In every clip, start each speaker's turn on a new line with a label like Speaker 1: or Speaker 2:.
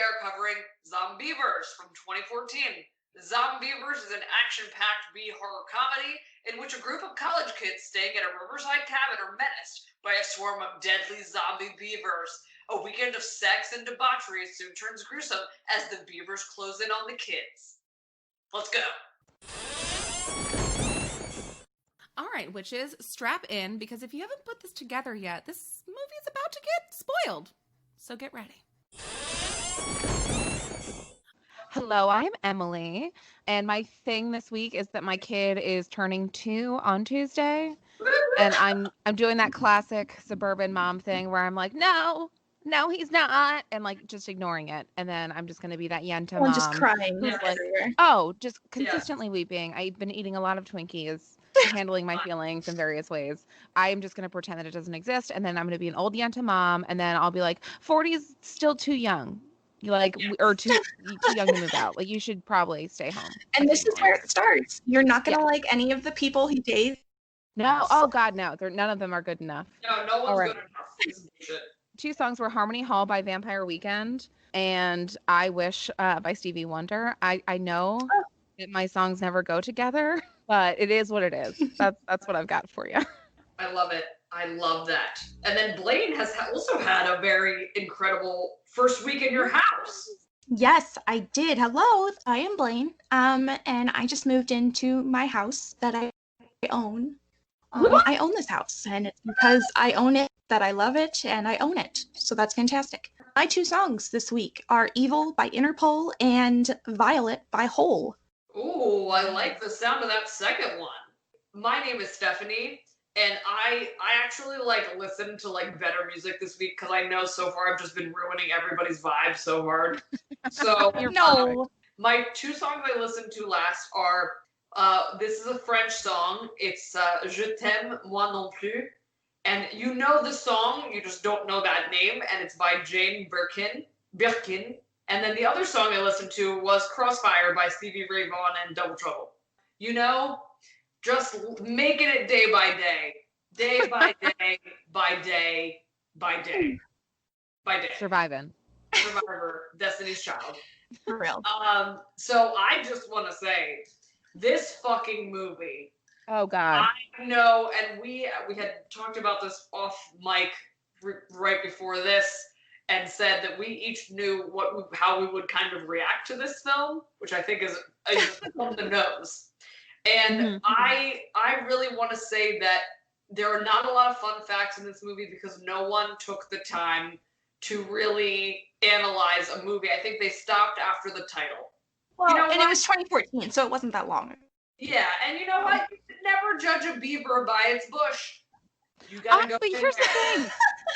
Speaker 1: are covering Zombeavers from 2014. Zombeavers is an action-packed B-horror comedy in which a group of college kids staying at a riverside cabin are menaced by a swarm of deadly zombie beavers. A weekend of sex and debauchery soon turns gruesome as the beavers close in on the kids. Let's go.
Speaker 2: All right, witches, strap in, because if you haven't put this together yet, this movie is about to get spoiled. So get ready. Hello, I'm Emily, and my thing this week is that my kid is turning 2 on Tuesday, and I'm doing that classic suburban mom thing where I'm like, no, he's not, and like just ignoring it, and then I'm just gonna be that yenta mom,
Speaker 3: just crying
Speaker 2: who's like,
Speaker 3: everywhere.
Speaker 2: oh, just consistently weeping. I've been eating a lot of Twinkies, handling my feelings in various ways. I'm just gonna pretend that it doesn't exist, and then I'm gonna be an old yenta mom, and then I'll be like, 40 is still too young. Or too young to move out. Like, you should probably stay home.
Speaker 3: And this is where it starts. You're not gonna like any of the people he dates.
Speaker 2: No, oh God, no. None of them are good enough.
Speaker 1: No one's good enough. This is bullshit.
Speaker 2: 2 songs were Harmony Hall by Vampire Weekend and I Wish by Stevie Wonder. I know that my songs never go together, but it is what it is. That's what I've got for you.
Speaker 1: I love it. I love that. And then Blaine has also had a very incredible first week in your house.
Speaker 3: Yes, I did. Hello, I am Blaine. And I just moved into my house that I own. I own this house, and it's because I own it that I love it, and I own it. So that's fantastic. My 2 songs this week are Evil by Interpol and Violet by Hole.
Speaker 1: Ooh, I like the sound of that second one. My name is Stephanie. And I actually listened to better music this week because I know so far I've just been ruining everybody's vibe so hard. So my 2 songs I listened to last are this is a French song. It's Je t'aime moi non plus, and you know the song, you just don't know that name, and it's by Jane Birkin. And then the other song I listened to was Crossfire by Stevie Ray Vaughan and Double Trouble. You know. Just making it day by day by day, by day, by day, by day.
Speaker 2: Survivor,
Speaker 1: Destiny's Child.
Speaker 3: For real.
Speaker 1: So I just want to say, this fucking movie.
Speaker 2: Oh God.
Speaker 1: I know, and we had talked about this off mic right before this, and said that we each knew how we would kind of react to this film, which I think is on the nose. And I really want to say that there are not a lot of fun facts in this movie because no one took the time to really analyze a movie. I think they stopped after the title.
Speaker 3: Well, it was 2014, so it wasn't that long.
Speaker 1: Yeah, and you know what? You should never judge a beaver by its bush. You gotta go.
Speaker 2: But here's the thing.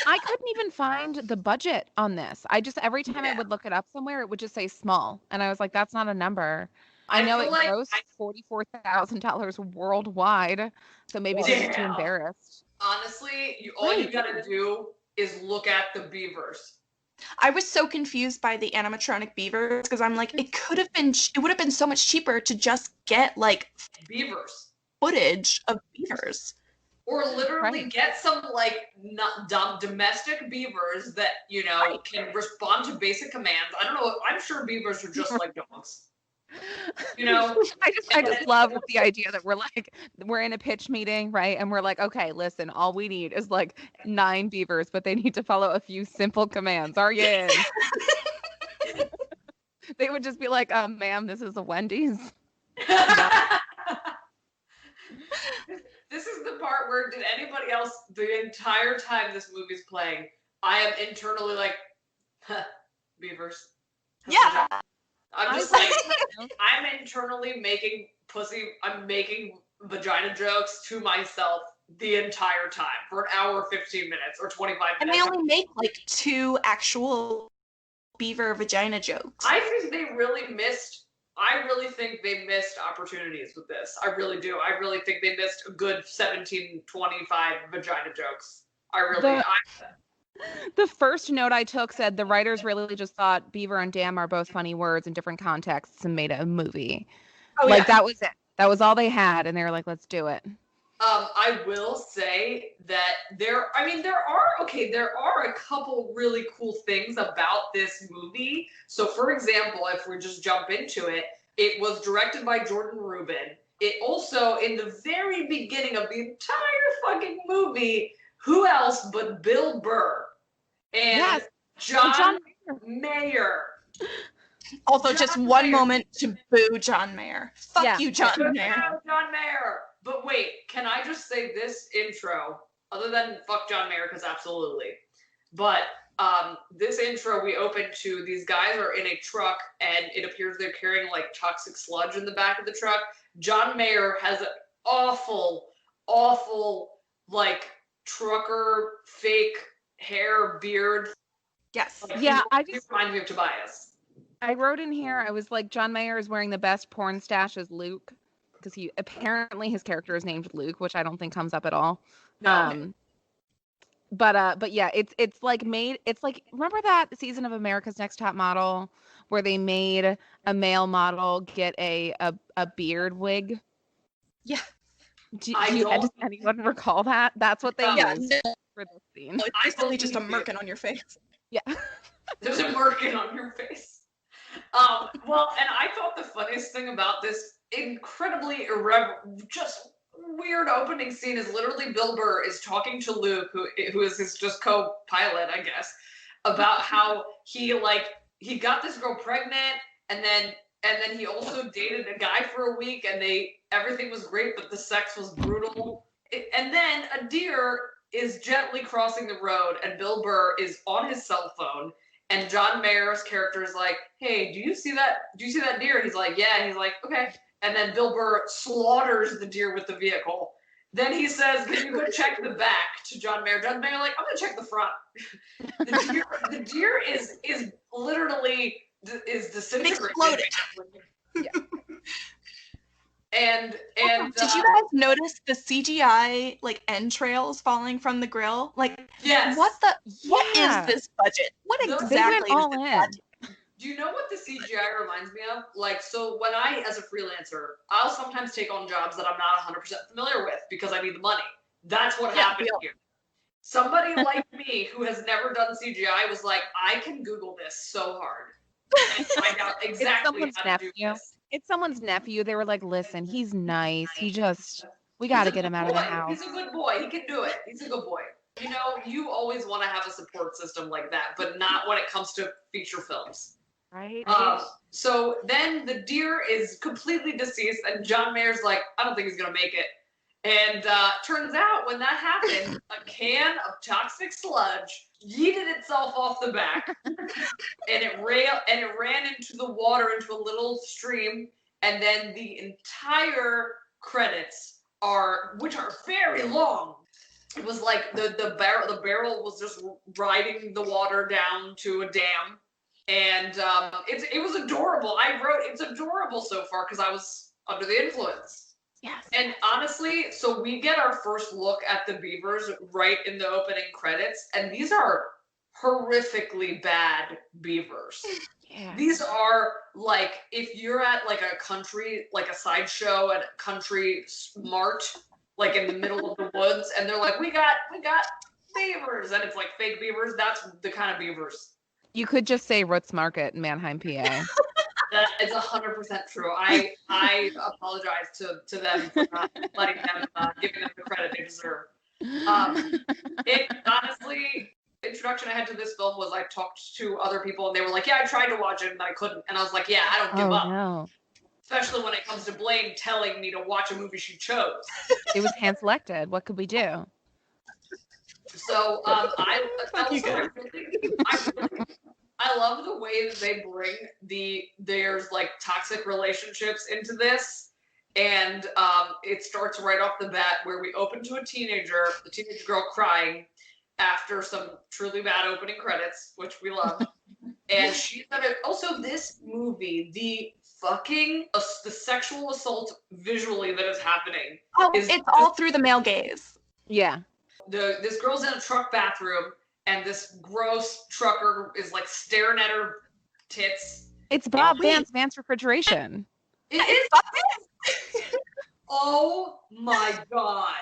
Speaker 2: I couldn't even find the budget on this. Every time I would look it up somewhere, it would just say small. And I was like, that's not a number. I know it grossed $44,000 worldwide, so maybe they're just too embarrassed.
Speaker 1: Honestly, all you gotta do is look at the beavers.
Speaker 3: I was so confused by the animatronic beavers because I'm like, it would have been so much cheaper to just get
Speaker 1: beavers
Speaker 3: footage of beavers,
Speaker 1: or literally get some domestic beavers that can respond to basic commands. I don't know. I'm sure beavers are just like dogs.
Speaker 2: I just love the idea that we're in a pitch meeting, right? And we're like, okay, listen, all we need is 9 beavers, but they need to follow a few simple commands. Are you in? They would just be like, ma'am, this is a Wendy's.
Speaker 1: This is the part where did anybody else the entire time this movie's playing, I am internally like, beavers.
Speaker 3: Yeah.
Speaker 1: I'm just I'm internally making vagina jokes to myself the entire time for an hour, 15 minutes, or 25 minutes.
Speaker 3: And they only make 2 actual beaver vagina jokes.
Speaker 1: I think they really think they missed opportunities with this. I really do. I really think they missed a good 17, 25 vagina jokes.
Speaker 2: The first note I took said the writers really just thought beaver and dam are both funny words in different contexts and made a movie. That was it. That was all they had, and they were like, let's do it.
Speaker 1: I will say that there are a couple really cool things about this movie. So, for example, if we just jump into it, it was directed by Jordan Rubin. It also, in the very beginning of the entire fucking movie, who else but Bill Burr and John Mayer.
Speaker 3: Also, just one moment to boo John Mayer. Fuck you, John Mayer.
Speaker 1: John Mayer. But wait, can I just say this intro, other than fuck John Mayer, because absolutely. But this intro, we open to these guys are in a truck, and it appears they're carrying like toxic sludge in the back of the truck. John Mayer has an awful, like trucker fake hair, beard.
Speaker 3: Yes.
Speaker 1: Like,
Speaker 2: Yeah,
Speaker 1: he reminds me of Tobias.
Speaker 2: I wrote in here, I was like, John Mayer is wearing the best porn stash as Luke, because his character is named Luke, which I don't think comes up at all.
Speaker 1: No.
Speaker 2: But yeah, it's like remember that season of America's Next Top Model where they made a male model get a beard wig?
Speaker 3: Yeah.
Speaker 2: Does anyone recall that? That's what they used for this scene.
Speaker 3: It's basically just a merkin on your face.
Speaker 2: Yeah.
Speaker 1: There's a merkin on your face. Well, and I thought the funniest thing about this incredibly just weird opening scene is literally Bill Burr is talking to Luke, who is his just co-pilot, I guess, about how he got this girl pregnant, and then he also dated a guy for a week, and everything was great, but the sex was brutal. And then a deer is gently crossing the road, and Bill Burr is on his cell phone. And John Mayer's character is like, "Hey, do you see that? Do you see that deer?" And he's like, "Yeah." And he's like, "Okay." And then Bill Burr slaughters the deer with the vehicle. Then he says, "Can you go check the back?" to John Mayer. John Mayer like, "I'm gonna check the front." The deer is literally disintegrated.
Speaker 3: Exploded.
Speaker 1: Yeah. And
Speaker 3: did you guys notice the CGI like entrails falling from the grill? Like,
Speaker 1: yes.
Speaker 3: What is this budget? What exactly
Speaker 2: they went all
Speaker 3: is this
Speaker 2: in.
Speaker 3: budget?
Speaker 1: Do you know what the CGI reminds me of? Like, so when I, as a freelancer, I'll sometimes take on jobs that I'm not 100% familiar with because I need the money. That's what happened here. Somebody like me who has never done CGI was like, I can Google this so hard and find out exactly how to do this.
Speaker 2: It's someone's nephew. They were like, listen, he's nice. We got to get him out of the house.
Speaker 1: He's a good boy. He can do it. He's a good boy. You know, you always want to have a support system like that, but not when it comes to feature films.
Speaker 2: Right.
Speaker 1: So then the deer is completely deceased, and John Mayer's like, I don't think he's going to make it. And turns out when that happened, a can of toxic sludge yeeted itself off the back, and it ran into the water, into a little stream, and then the entire credits which are very long. It was like the barrel was just riding the water down to a dam, and it was adorable. I wrote it's adorable so far because I was under the influence.
Speaker 3: Yes.
Speaker 1: And honestly, so we get our first look at the Beavers right in the opening credits, and these are horrifically bad Beavers.
Speaker 2: Yeah.
Speaker 1: These are like, if you're at like a country, like a sideshow at a country mart, like in the middle of the woods, and they're like, we got Beavers, and it's like fake Beavers. That's the kind of Beavers.
Speaker 2: You could just say Roots Market in Mannheim, PA.
Speaker 1: That is 100% true. I apologize to them for not letting them, giving them the credit they deserve. It honestly, the introduction I had to this film was I talked to other people and they were like, yeah, I tried to watch it and I couldn't. And I was like, yeah, I don't give up.
Speaker 2: No.
Speaker 1: Especially when it comes to Blaine telling me to watch a movie she chose.
Speaker 2: It was hand selected. What could we do?
Speaker 1: So I love the way that they bring there's like toxic relationships into this, and it starts right off the bat where we open to the teenage girl crying after some truly bad opening credits, which we love, and she's also this movie, the sexual assault visually that is happening.
Speaker 3: Oh, it's all through the male gaze.
Speaker 2: Yeah.
Speaker 1: This girl's in a truck bathroom, and this gross trucker is like staring at her tits.
Speaker 2: It's Bob Vance Refrigeration.
Speaker 1: It is. Oh my God.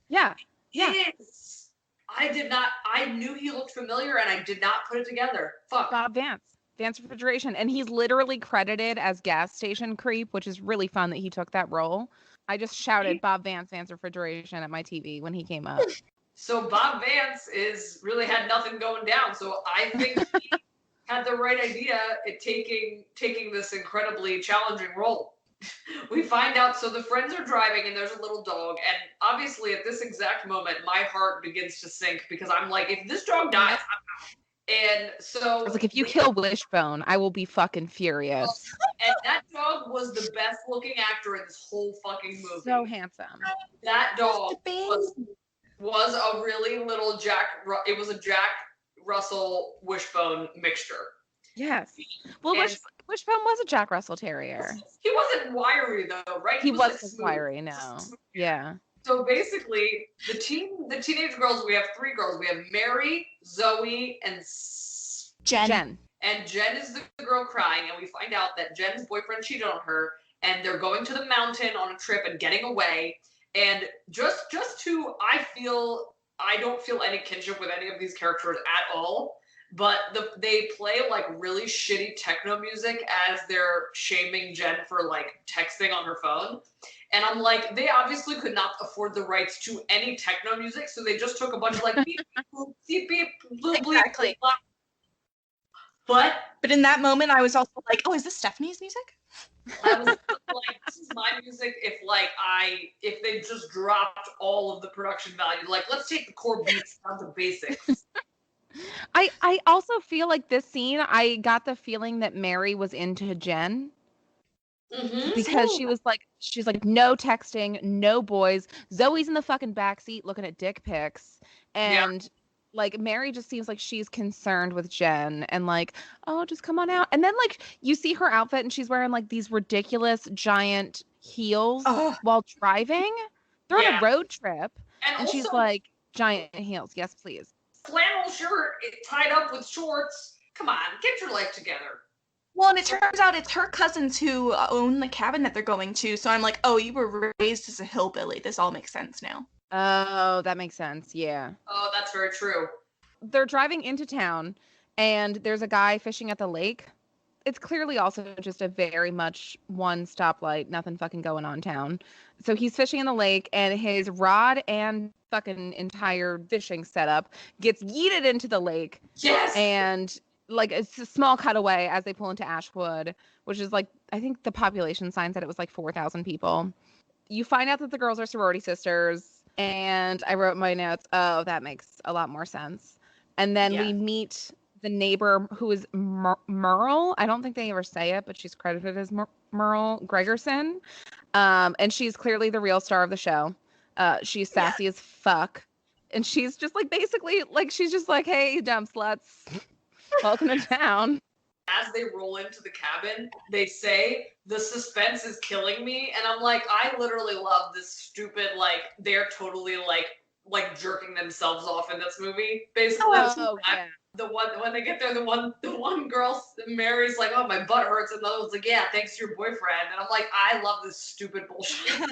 Speaker 2: Yeah.
Speaker 1: Is. I knew he looked familiar and I did not put it together. Fuck.
Speaker 2: Bob Vance. Vance Refrigeration. And he's literally credited as gas station creep, which is really fun that he took that role. I just shouted Bob Vance, Vance Refrigeration at my TV when he came up.
Speaker 1: So Bob Vance really had nothing going down. So I think he had the right idea at taking this incredibly challenging role. We find out, so the friends are driving and there's a little dog, and obviously at this exact moment my heart begins to sink because I'm like, if this dog dies, I'm out. And so
Speaker 2: I was like, if you kill Wishbone, I will be fucking furious.
Speaker 1: And that dog was the best looking actor in this whole fucking movie.
Speaker 2: So handsome.
Speaker 1: That dog was a really little it was a Jack Russell Wishbone mixture.
Speaker 2: Yes. Well, Wishbone was a Jack Russell Terrier.
Speaker 1: He wasn't wiry though, right?
Speaker 2: He wasn't
Speaker 1: like
Speaker 2: wiry, no. Yeah.
Speaker 1: So basically, the teenage girls, we have 3 girls. We have Mary, Zoe, and
Speaker 2: Jen.
Speaker 1: And Jen is the girl crying, and we find out that Jen's boyfriend cheated on her, and they're going to the mountain on a trip and getting away. And just to, I don't feel any kinship with any of these characters at all. But they play like really shitty techno music as they're shaming Jen for like texting on her phone. And I'm like, they obviously could not afford the rights to any techno music, so they just took a bunch of like beep, beep, beep, bloop,
Speaker 3: Exactly.
Speaker 1: Bleep, but
Speaker 3: in that moment, I was also like, oh, is this Stephanie's music?
Speaker 1: I was like, this is my music. If they just dropped all of the production value, like let's take the core beats down to basics.
Speaker 2: I also feel like this scene, I got the feeling that Mary was into Jen.
Speaker 1: Mm-hmm.
Speaker 2: Because she's like, no texting, no boys. Zoe's in the fucking backseat looking at dick pics. And like Mary just seems like she's concerned with Jen and like, oh, just come on out. And then like you see her outfit and she's wearing like these ridiculous giant heels while driving. They're on a road trip. And also, she's like, giant heels. Yes, please.
Speaker 1: Flannel shirt tied up with shorts. Come on, get your life together.
Speaker 3: Well, and it turns out it's her cousins who own the cabin that they're going to. So I'm like, oh, you were raised as a hillbilly. This all makes sense now.
Speaker 2: Oh, that makes sense. Yeah.
Speaker 1: Oh, that's very true.
Speaker 2: They're driving into town and there's a guy fishing at the lake. It's clearly also just a very much one stoplight, nothing fucking going on town. So he's fishing in the lake and his rod and fucking entire fishing setup gets yeeted into the lake.
Speaker 1: Yes.
Speaker 2: And like it's a small cutaway as they pull into Ashwood, which is like, I think the population sign said it was like 4,000 people. You find out that the girls are sorority sisters. And I wrote in my notes, oh, that makes a lot more sense. And then we meet the neighbor who is Merle. I don't think they ever say it, but she's credited as Merle Gregerson. And she's clearly the real star of the show. She's sassy as fuck. And she's just like, basically, like, she's just like, hey, dumb sluts, welcome to town.
Speaker 1: As they roll into the cabin, they say, the suspense is killing me. And I'm like, I literally love this stupid, like, they're totally like jerking themselves off in this movie. Basically,
Speaker 2: yeah.
Speaker 1: The one, when they get there, the one girl, Mary's like, oh, my butt hurts. And the other one's like, yeah, thanks to your boyfriend. And I'm like, I love this stupid bullshit.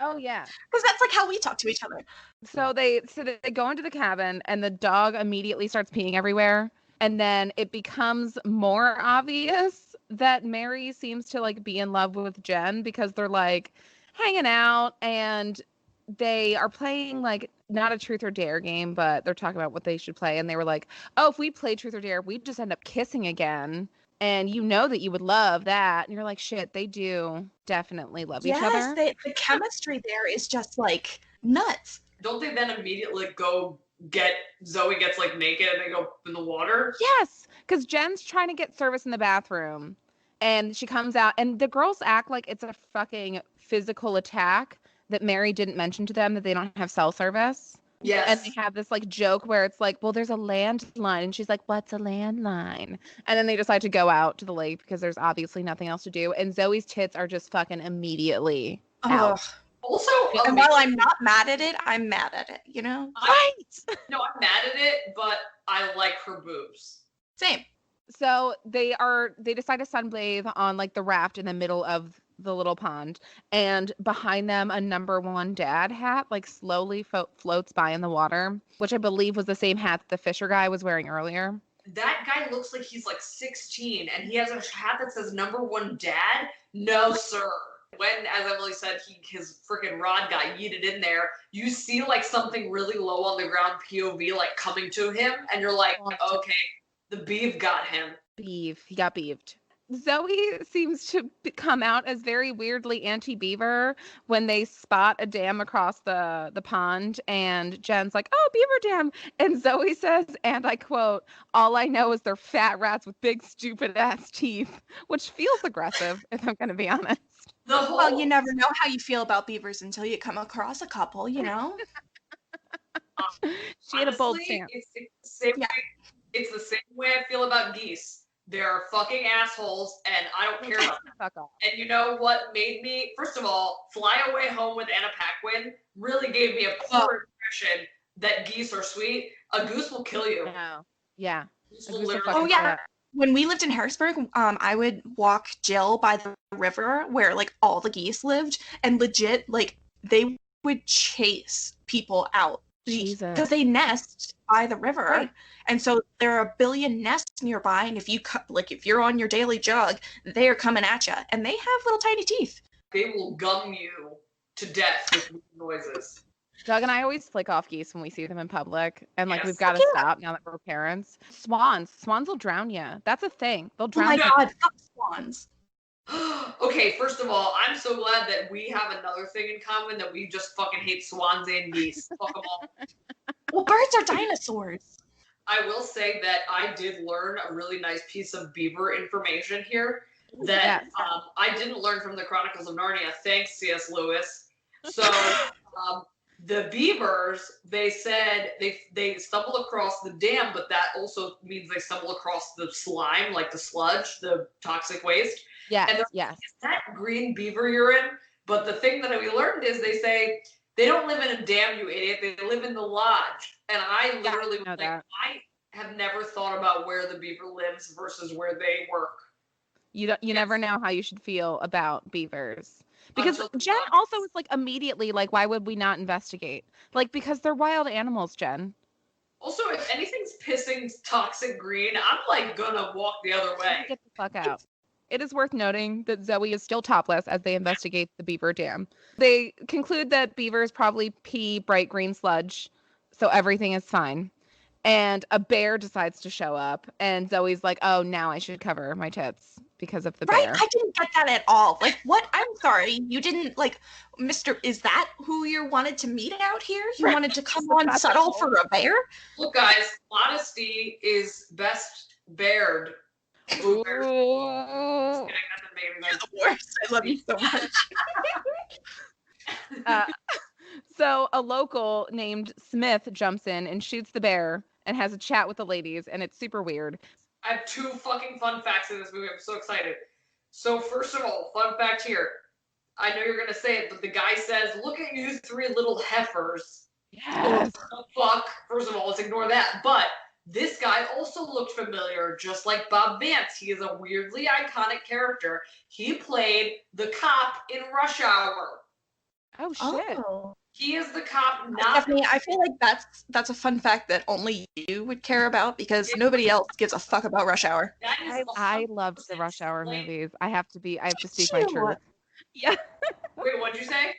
Speaker 2: Oh, yeah.
Speaker 3: Because that's like how we talk to each other.
Speaker 2: So they go into the cabin and the dog immediately starts peeing everywhere. And then it becomes more obvious that Mary seems to like be in love with Jen because they're like hanging out and they are playing like not a truth or dare game, but they're talking about what they should play. And they were like, oh, if we play truth or dare, we'd just end up kissing again. And you know that you would love that. And you're like, shit, they do definitely love each other.
Speaker 3: Yes, the chemistry there is just like nuts.
Speaker 1: Don't they then immediately go Zoe gets like naked and they go in the water?
Speaker 2: Yes, because Jen's trying to get service in the bathroom and she comes out and the girls act like it's a fucking physical attack that Mary didn't mention to them that they don't have cell service.
Speaker 1: Yes.
Speaker 2: And they have this like joke where it's like, well, there's a landline. And she's like, what's a landline? And then they decide to go out to the lake because there's obviously nothing else to do. And Zoe's tits are just fucking immediately out.
Speaker 1: Also,
Speaker 3: and while I'm not mad at it, I'm mad at it, you know?
Speaker 2: Right.
Speaker 1: No, I'm mad at it, but I like her boobs.
Speaker 3: Same.
Speaker 2: So they decide to sunbathe on like the raft in the middle of the little pond, and behind them a number one dad hat like slowly floats by in the water, which I believe was the same hat that the Fisher guy was wearing earlier.
Speaker 1: That guy looks like he's like 16 and he has a hat that says number one dad. No, sir. When, as Emily said, his freaking rod got yeeted in there, you see like something really low on the ground POV like coming to him, and you're like, okay, the beef got him.
Speaker 2: He got beefed. Zoe seems to come out as very weirdly anti-beaver when they spot a dam across the pond, and Jen's like, oh, beaver dam. And Zoe says, and I quote, all I know is they're fat rats with big stupid ass teeth, which feels aggressive, if I'm going to be honest.
Speaker 3: Well, you never know how you feel about beavers until you come across a couple,
Speaker 2: She had a bold
Speaker 1: Honestly,
Speaker 2: stance.
Speaker 1: It's the same way I feel about geese. They're fucking assholes, and I don't care about them.
Speaker 2: Fuck off.
Speaker 1: And you know what made me, first of all, Fly Away Home with Anna Paquin really gave me a poor impression that geese are sweet. A goose will kill you.
Speaker 2: No. Yeah.
Speaker 1: Goose
Speaker 2: A
Speaker 1: will
Speaker 2: goose will
Speaker 1: literally
Speaker 2: fucking
Speaker 3: Oh, yeah.
Speaker 2: kill you.
Speaker 3: When we lived in Harrisburg, I would walk Jill by the river where like all the geese lived, and legit, like they would chase people out
Speaker 2: Jesus.
Speaker 3: because they nest by the river,
Speaker 2: Right.
Speaker 3: and so there are a billion nests nearby. And if you're on your daily jog, they are coming at you, and they have little tiny teeth.
Speaker 1: They will gum you to death with noises.
Speaker 2: Doug and I always flick off geese when we see them in public, and like
Speaker 1: Yes.
Speaker 2: we've got to stop now that we're parents. Swans will drown you. That's a thing. They'll
Speaker 3: Oh
Speaker 2: drown
Speaker 3: my
Speaker 2: you.
Speaker 3: god, fuck swans.
Speaker 1: Okay, first of all, I'm so glad that we have another thing in common, that we just fucking hate swans and geese. Fuck them all.
Speaker 3: Well, birds are dinosaurs.
Speaker 1: I will say that I did learn a really nice piece of beaver information here that
Speaker 2: Yes.
Speaker 1: I didn't learn from the Chronicles of Narnia. Thanks, C.S. Lewis. So the beavers, they said they stumble across the dam, but that also means they stumble across the slime, like the sludge, the toxic waste.
Speaker 2: Yes.
Speaker 1: And
Speaker 2: Yes.
Speaker 1: Is that green beaver urine? But the thing that we learned is they say they don't live in a dam, you idiot. They live in the lodge. And I literally was
Speaker 2: know
Speaker 1: like,
Speaker 2: that.
Speaker 1: I have never thought about where the beaver lives versus where they work.
Speaker 2: You never know how you should feel about beavers. Because
Speaker 1: Until the
Speaker 2: Jen
Speaker 1: lodge.
Speaker 2: also was like immediately like, why would we not investigate? Like, because they're wild animals, Jen.
Speaker 1: Also, if anything's pissing toxic green, I'm like gonna walk the other way.
Speaker 2: Get the fuck out. It is worth noting that Zoe is still topless as they investigate the beaver dam. They conclude that beavers probably pee bright green sludge, so everything is fine. And a bear decides to show up, and Zoe's like, oh, now I should cover my tits because of the
Speaker 3: Right?
Speaker 2: bear.
Speaker 3: I didn't get that at all. Like, what? I'm sorry. You didn't, like, Mr. Is that who you wanted to meet out here? You wanted to come on
Speaker 2: That's
Speaker 3: subtle
Speaker 2: all.
Speaker 3: for a bear?
Speaker 1: Look, guys, modesty is best bared. Ooh, bears.
Speaker 2: Ooh.
Speaker 1: That didn't make any
Speaker 3: You're
Speaker 1: sense.
Speaker 3: the worst. I love you so much.
Speaker 2: So a local named Smith jumps in and shoots the bear and has a chat with the ladies, and it's super weird.
Speaker 1: I have two fucking fun facts in this movie. I'm so excited. So first of all, fun fact here. I know you're gonna say it, but the guy says, "Look at you three little heifers."
Speaker 2: Yes.
Speaker 1: Oh, fuck. First of all, let's ignore that. But this guy also looked familiar, just like Bob Vance. He is a weirdly iconic character. He played the cop in Rush Hour.
Speaker 2: Oh shit.
Speaker 3: Oh.
Speaker 1: He is the cop, not
Speaker 3: Stephanie, I feel like that's a fun fact that only you would care about because nobody else gives a fuck about Rush Hour.
Speaker 1: that is
Speaker 2: I loved the
Speaker 1: 100%
Speaker 2: Rush Hour
Speaker 1: explained.
Speaker 2: movies. I have to speak my
Speaker 3: Ew.
Speaker 2: truth. Yeah.
Speaker 1: Wait, what'd you say?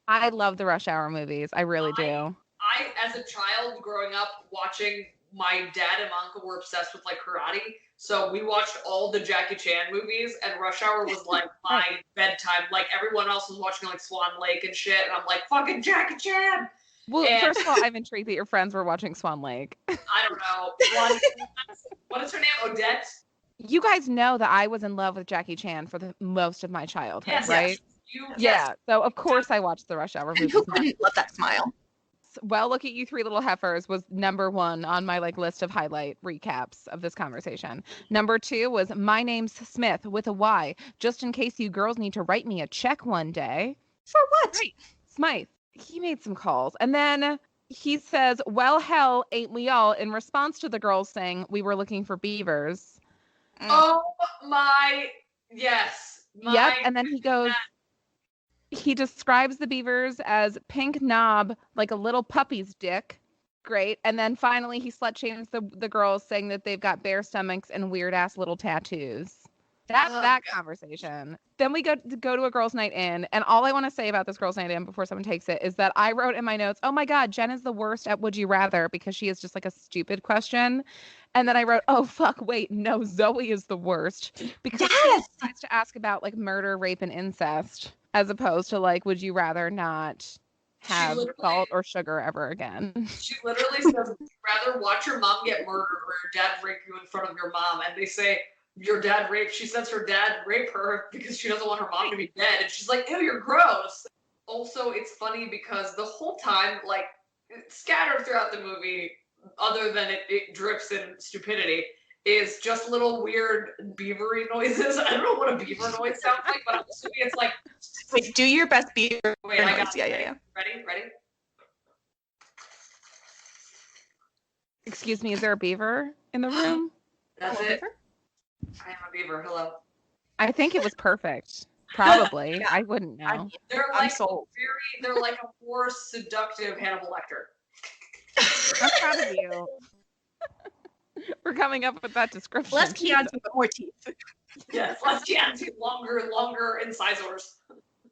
Speaker 2: I love the Rush Hour movies. I really do.
Speaker 1: I, as a child growing up watching, my dad and my uncle were obsessed with like karate. So we watched all the Jackie Chan movies, and Rush Hour was like my bedtime. Like everyone else was watching like Swan Lake and shit, and I'm like, fucking Jackie Chan.
Speaker 2: Well,
Speaker 1: And-
Speaker 2: first of all, I'm intrigued that your friends were watching Swan Lake.
Speaker 1: I don't know. What is her name? Odette?
Speaker 2: You guys know that I was in love with Jackie Chan for the most of my childhood,
Speaker 1: Yes,
Speaker 2: right?
Speaker 1: yes. You,
Speaker 2: Yeah. So of course I watched the Rush Hour
Speaker 3: And
Speaker 2: movies.
Speaker 3: who couldn't love that smile?
Speaker 2: Well, Look at You Three Little Heifers was number one on my like list of highlight recaps of this conversation. Number two was My Name's Smith with a Y, just in case you girls need to write me a check one day.
Speaker 3: For what?
Speaker 2: Right. Smythe. He made some calls. And then he says, well, hell, ain't we all? In response to the girls saying we were looking for beavers.
Speaker 1: Oh my, yes.
Speaker 2: Yep, and then he describes the beavers as pink knob, like a little puppy's dick. Great. And then finally he slut shames the girls, saying that they've got bare stomachs and weird ass little tattoos. That's that conversation. Then we go to a girls' night in, and all I want to say about this girls' night in before someone takes it is that I wrote in my notes, oh my God, Jen is the worst at would you rather, because she is just like a stupid question. And then I wrote, oh fuck, wait, no, Zoe is the worst, because she tries to ask about like murder, rape, and incest, as opposed to like, would you rather not have salt or sugar ever again?
Speaker 1: She literally says, would you rather watch your mom get murdered or your dad rape you in front of your mom? And they say, your dad raped. She says her dad raped her because she doesn't want her mom to be dead. And she's like, ew, you're gross. Also, it's funny because the whole time, like, scattered throughout the movie, other than it drips in stupidity, is just little weird beavery noises. I don't know what a beaver noise sounds like, but I'm assuming it's like...
Speaker 3: Wait, do your best beaver
Speaker 1: Wait,
Speaker 3: noise.
Speaker 1: I got
Speaker 3: Yeah.
Speaker 1: Ready?
Speaker 2: Excuse me, is there a beaver in the room?
Speaker 1: That's it. Beaver? I am a beaver. Hello.
Speaker 2: I think it was perfect. Probably. Yeah. I wouldn't know.
Speaker 1: They're like they're like a more seductive Hannibal Lecter.
Speaker 2: I'm proud of you. We're coming up with that description.
Speaker 3: Less Chianti, but more teeth.
Speaker 1: Yes, less Chianti, longer incisors.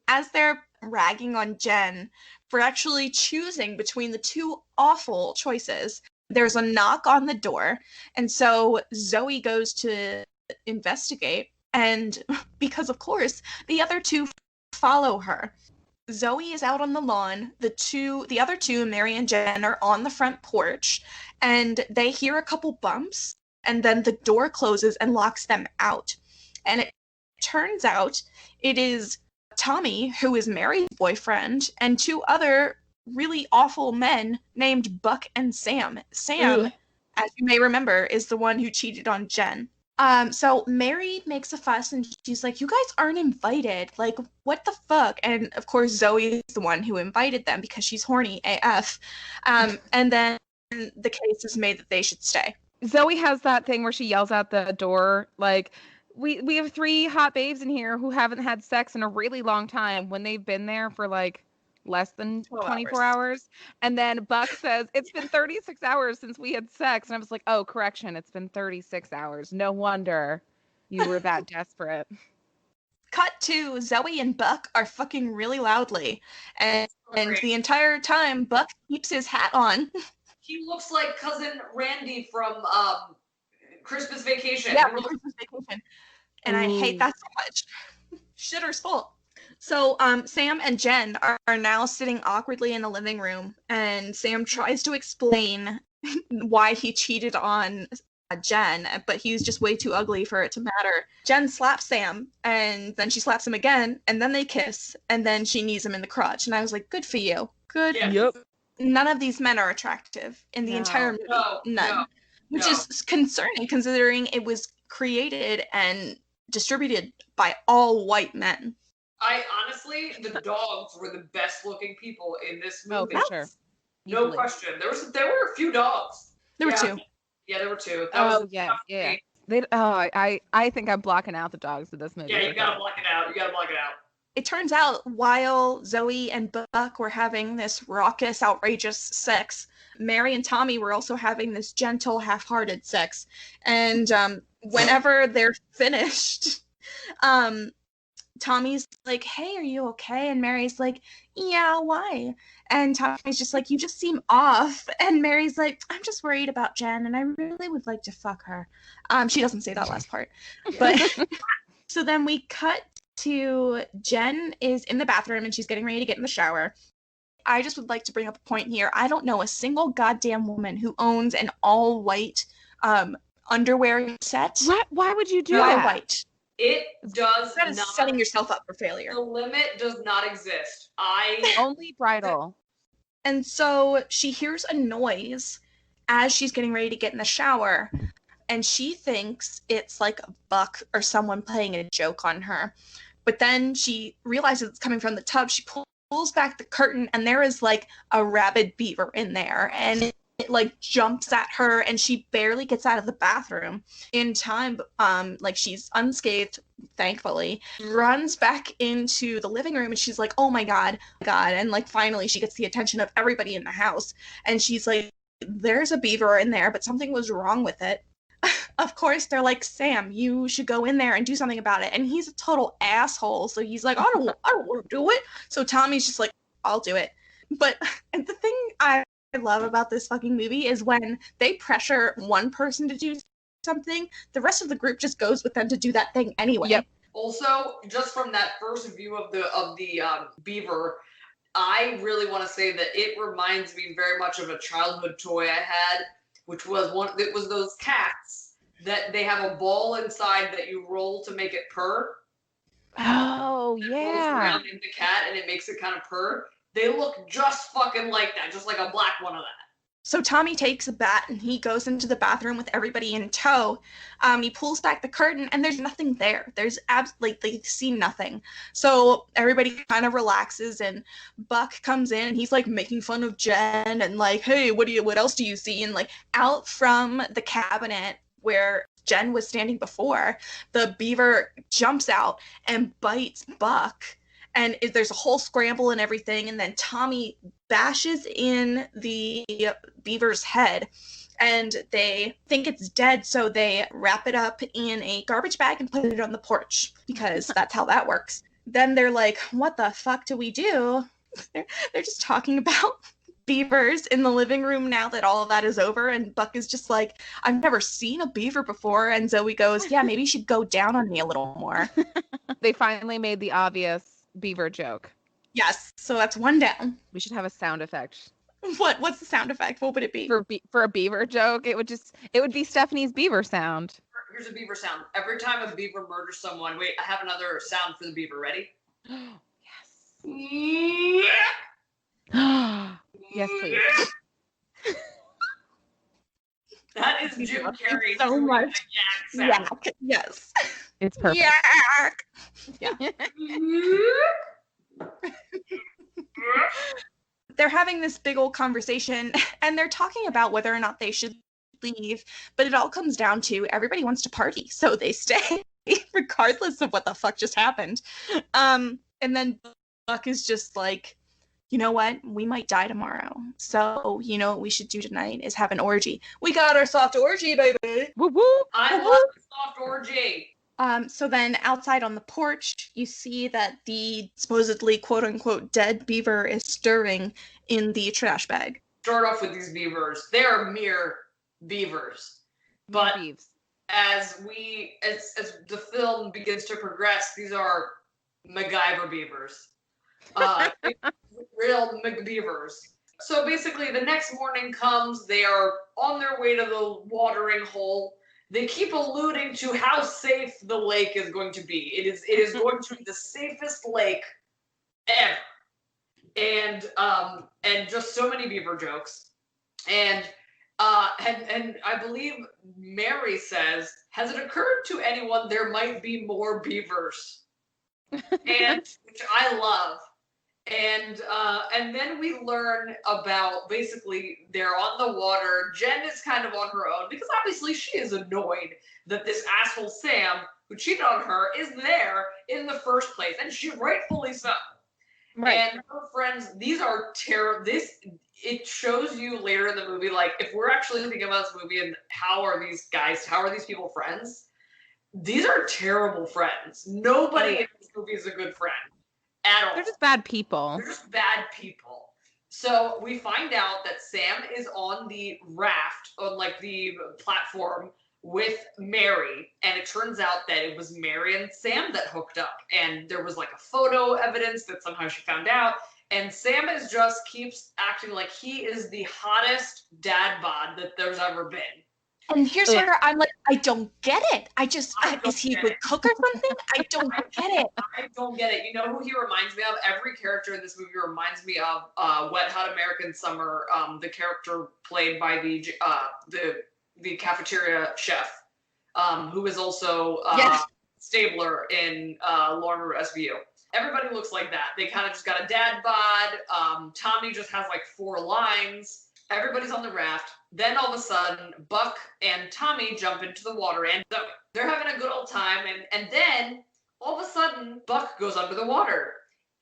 Speaker 3: As they're ragging on Jen for actually choosing between the two awful choices, there's a knock on the door, and so Zoe goes to investigate, and because of course the other two follow her. Zoe is out on the lawn. The other two, Mary and Jen, are on the front porch, and they hear a couple bumps, and then the door closes and locks them out. And it turns out it is Tommy, who is Mary's boyfriend, and two other really awful men named Buck and Sam. Sam, as you may remember, is the one who cheated on Jen. So Mary makes a fuss and she's like, you guys aren't invited. Like, what the fuck? And of course, Zoe is the one who invited them because she's horny AF. And then the case is made that they should stay.
Speaker 2: Zoe has that thing where she yells out the door, like, we have 3 hot babes in here who haven't had sex in a really long time when they've been there for like less than 24 hours. And then Buck says, it's been 36 hours since we had sex. And I was like, oh, correction, it's been 36 hours. No wonder you were that desperate.
Speaker 3: Cut to Zoe and Buck are fucking really loudly. And the entire time, Buck keeps his hat on.
Speaker 1: He looks like cousin Randy from Christmas Vacation.
Speaker 3: Yeah, from Christmas Vacation. And I hate that so much. Shitter's fault. So Sam and Jen are now sitting awkwardly in the living room, and Sam tries to explain why he cheated on Jen, but he's just way too ugly for it to matter. Jen slaps Sam, and then she slaps him again, and then they kiss, and then she knees him in the crotch. And I was like, good for you. Good.
Speaker 1: Yeah.
Speaker 2: Yep.
Speaker 3: None of these men are attractive in the entire movie. None. Which is concerning, considering it was created and distributed by all white men.
Speaker 1: Honestly, the dogs were the best looking people in this movie.
Speaker 2: Oh, for sure.
Speaker 1: No question. There were a few dogs.
Speaker 3: There were 2.
Speaker 1: Yeah, there were 2.
Speaker 2: Yeah. I think I'm blocking out the dogs of this movie.
Speaker 1: Yeah, you gotta block it out.
Speaker 3: It turns out while Zoe and Buck were having this raucous, outrageous sex, Mary and Tommy were also having this gentle, half-hearted sex. And whenever they're finished, Tommy's like, hey, are you okay? And Mary's like, yeah, why? And Tommy's just like, you just seem off. And Mary's like, I'm just worried about Jen, and I really would like to fuck her. She doesn't say that last part. But so then we cut to Jen is in the bathroom, and she's getting ready to get in the shower. I just would like to bring up a point here. I don't know a single goddamn woman who owns an all-white underwear set.
Speaker 2: Why would you do
Speaker 3: that?
Speaker 2: All
Speaker 3: white.
Speaker 1: It does
Speaker 3: that is
Speaker 1: not.
Speaker 3: Setting yourself up for failure.
Speaker 1: The limit does not exist.
Speaker 2: Only bridal.
Speaker 3: And so she hears a noise as she's getting ready to get in the shower, and she thinks it's like a Buck or someone playing a joke on her. But then she realizes it's coming from the tub. She pulls back the curtain, and there is like a rabid beaver in there. And it like jumps at her and she barely gets out of the bathroom in time. Like she's unscathed, thankfully, runs back into the living room and she's like, oh my god. And like finally she gets the attention of everybody in the house and she's like, there's a beaver in there, but something was wrong with it. Of course, they're like, Sam, you should go in there and do something about it. And he's a total asshole. So he's like, I don't want to do it. So Tommy's just like, I'll do it. But the thing I love about this fucking movie is when they pressure one person to do something, the rest of the group just goes with them to do that thing anyway.
Speaker 2: Yep.
Speaker 1: Also, just from that first view of the beaver, I really want to say that it reminds me very much of a childhood toy I had, which was it was those cats that they have a ball inside that you roll to make it purr.
Speaker 2: Oh,
Speaker 1: It rolls
Speaker 2: yeah.
Speaker 1: around in the cat and it makes it kind of purr. They look just fucking like that, just like a black one of that.
Speaker 3: So Tommy takes a bat and he goes into the bathroom with everybody in tow. He pulls back the curtain and there's nothing there. There's they see nothing. So everybody kind of relaxes and Buck comes in and he's like making fun of Jen and like, hey, what else do you see? And like out from the cabinet where Jen was standing before, the beaver jumps out and bites Buck. And there's a whole scramble and everything. And then Tommy bashes in the beaver's head. And they think it's dead, so they wrap it up in a garbage bag and put it on the porch. Because that's how that works. Then they're like, what the fuck do we do? They're just talking about beavers in the living room now that all of that is over. And Buck is just like, I've never seen a beaver before. And Zoe goes, yeah, maybe you should go down on me a little more.
Speaker 2: They finally made the obvious beaver joke.
Speaker 3: Yes, so that's one down.
Speaker 2: We should have a sound effect.
Speaker 3: What's the sound effect? What would it be?
Speaker 2: For a beaver joke, it would be Stephanie's beaver sound.
Speaker 1: Here's a beaver sound. Every time a beaver murders someone, wait, I have another sound for the beaver. Ready?
Speaker 2: Yes. Yes, please.
Speaker 1: That is Jim Carrey.
Speaker 3: So much.
Speaker 1: Yak sound.
Speaker 3: Yak. Yes.
Speaker 2: It's perfect.
Speaker 3: Yak. Yeah. They're having this big old conversation and they're talking about whether or not they should leave, but it all comes down to everybody wants to party, so they stay regardless of what the fuck just happened. And then Buck is just like, you know what? We might die tomorrow. So, you know what we should do tonight is have an orgy. We got our soft orgy, baby.
Speaker 2: Woo woo.
Speaker 1: I love the soft orgy.
Speaker 3: So then outside on the porch, you see that the supposedly quote-unquote dead beaver is stirring in the trash bag.
Speaker 1: Start off with these beavers. They are mere beavers. But
Speaker 2: Beavs.
Speaker 1: as the film begins to progress, these are MacGyver beavers. Real McBeavers. So basically the next morning comes, they are on their way to the watering hole. They keep alluding to how safe the lake is going to be. It is going to be the safest lake ever. And just so many beaver jokes. And I believe Mary says, has it occurred to anyone there might be more beavers? And which I love. And then we learn about basically they're on the water. Jen is kind of on her own because obviously she is annoyed that this asshole Sam, who cheated on her, is there in the first place, and she rightfully so.
Speaker 2: Right.
Speaker 1: And her friends, these are terrible. It shows you later in the movie, like if we're actually thinking about this movie and how are these people friends? These are terrible friends. Nobody in this movie is a good friend. At all.
Speaker 2: They're just bad people.
Speaker 1: They're just bad people. So we find out that Sam is on the raft, on like the platform with Mary, and it turns out that it was Mary and Sam that hooked up, and there was like a photo evidence that somehow she found out, and Sam keeps acting like he is the hottest dad bod that there's ever been.
Speaker 3: And here's where I'm like, I don't get it. Is he a good cook or something? I don't get it.
Speaker 1: I don't get it. You know who he reminds me of? Every character in this movie reminds me of Wet Hot American Summer, the character played by the cafeteria chef, who is also Stabler in Law and Order SVU. Everybody looks like that. They kind of just got a dad bod. Tommy just has like 4 lines. Everybody's on the raft. Then all of a sudden, Buck and Tommy jump into the water, and they're having a good old time. And then all of a sudden, Buck goes under the water.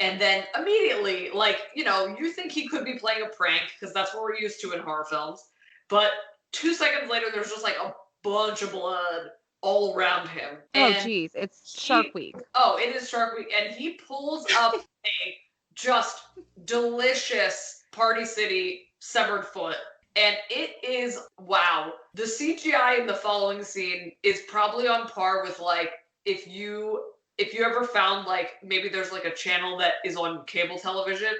Speaker 1: And then immediately, like, you think he could be playing a prank because that's what we're used to in horror films. But 2 seconds later, there's just like a bunch of blood all around him.
Speaker 2: Oh, geez. It's Shark Week.
Speaker 1: Oh, it is Shark Week. And he pulls up a just delicious Party City severed foot. And it is, wow. The CGI in the following scene is probably on par with, like, if you ever found, like, maybe there's like a channel that is on cable television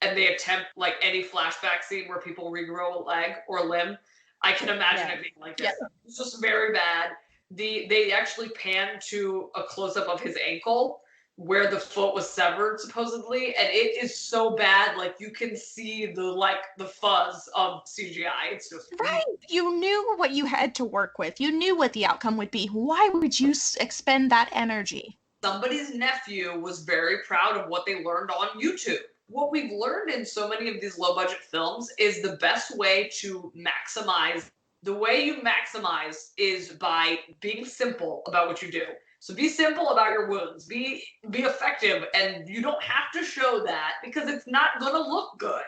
Speaker 1: and they attempt like any flashback scene where people regrow a leg or a limb, I can imagine it being like this. Yeah. It's just very bad. They actually pan to a close-up of his ankle where the foot was severed supposedly, and it is so bad, like you can see the fuzz of CGI. It's just
Speaker 3: right. You knew what you had to work with. You knew what the outcome would be. Why would you expend that energy?
Speaker 1: Somebody's nephew was very proud of what they learned on YouTube. What we've learned in so many of these low-budget films is the best way to maximize. The way you maximize is by being simple about what you do. So be simple about your wounds. Be effective, and you don't have to show that because it's not going to look good.